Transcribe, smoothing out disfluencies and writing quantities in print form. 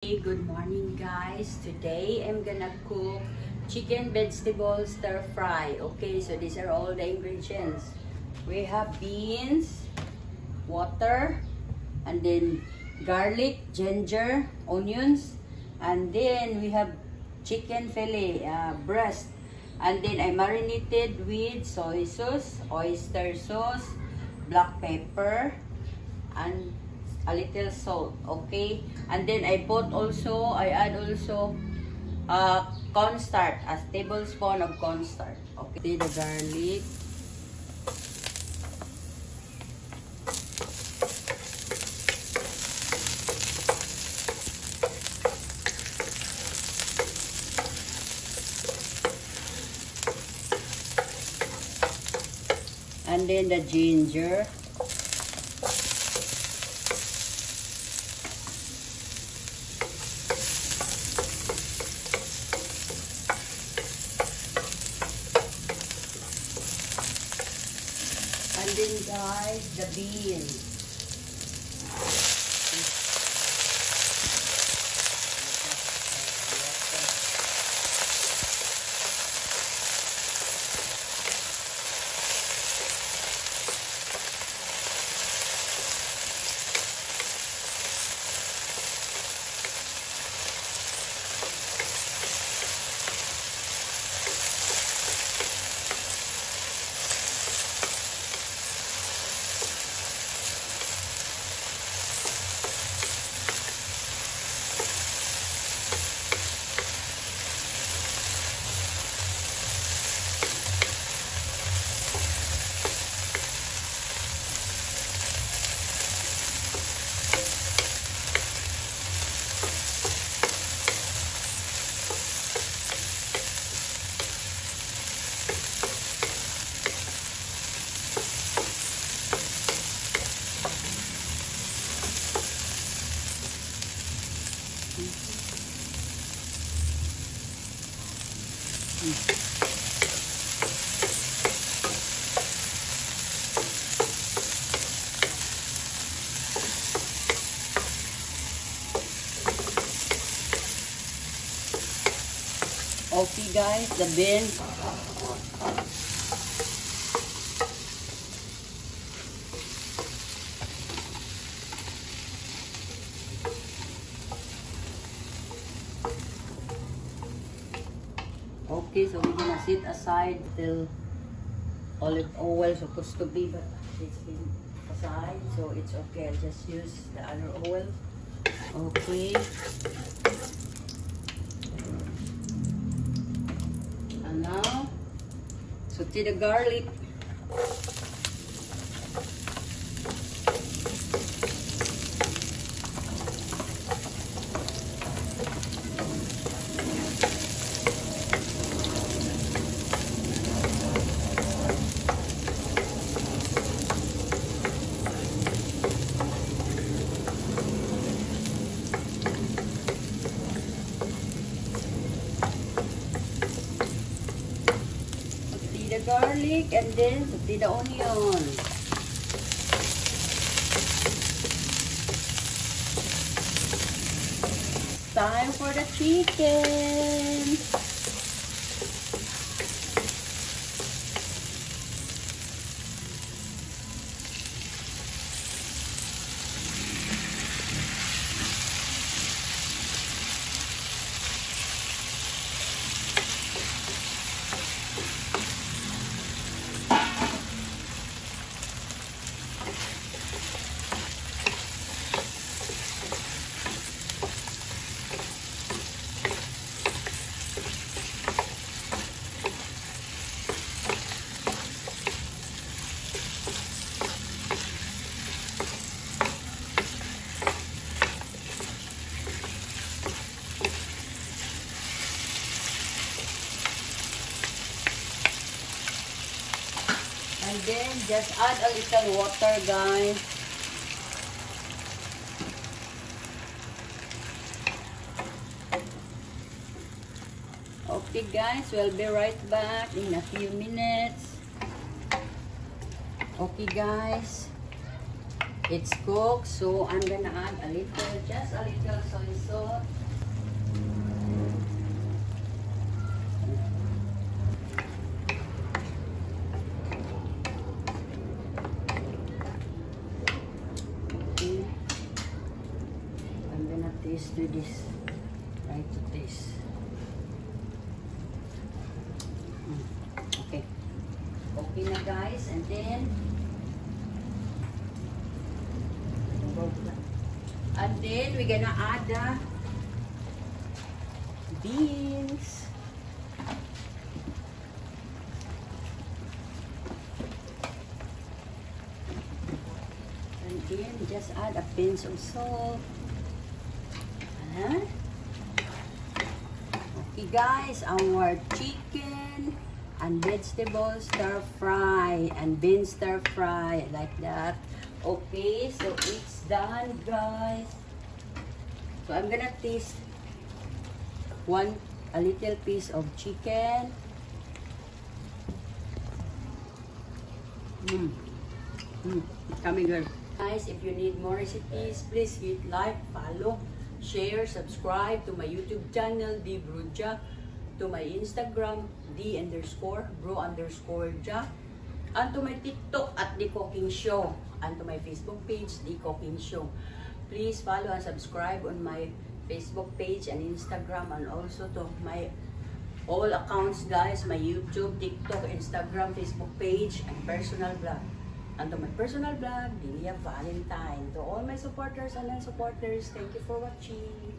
Hey, good morning guys. Today I'm gonna cook chicken vegetable stir fry. Okay, so these are all the ingredients. We have beans, water, and then garlic, ginger, onions, and then we have chicken fillet, breast, and then I marinated with soy sauce, oyster sauce, black pepper, and a little salt. Okay, and then I add also cornstarch, a tablespoon of cornstarch. Okay, the garlic, and then the ginger, and then guys, the beans. Okay guys, the beans. Okay, so we're gonna sit aside till olive oil supposed to be, but it's been aside, so it's okay. I'll just use the other oil. Okay. And now, saute the garlic. The garlic and then saute the onion. Time for the chicken. And then just add a little water, guys. Okay guys, we'll be right back in a few minutes. Okay guys. It's cooked, so I'm gonna add a little, just a little soy sauce. Okay. I'm gonna taste this. Try to taste. Okay. Okay na guys, and then we're gonna add the beans. And then just add a pinch of salt. Okay guys, our chicken and vegetable stir fry and bean stir fry like that. Okay, so it's done guys. So I'm gonna taste a little piece of chicken. Coming good. Guys, if you need more recipes, please hit like, follow, share, subscribe to my YouTube channel, D Bro Jack, to my Instagram, D_bro_Jack, and to my TikTok at The Cooking Show, and to my Facebook page, The Cooking Show. Please follow and subscribe on my Facebook page and Instagram, and also to my all accounts guys, my YouTube, TikTok, Instagram, Facebook page, and personal blog. And to my personal blog, Delia Valentine. To all my supporters and non-supporters, thank you for watching.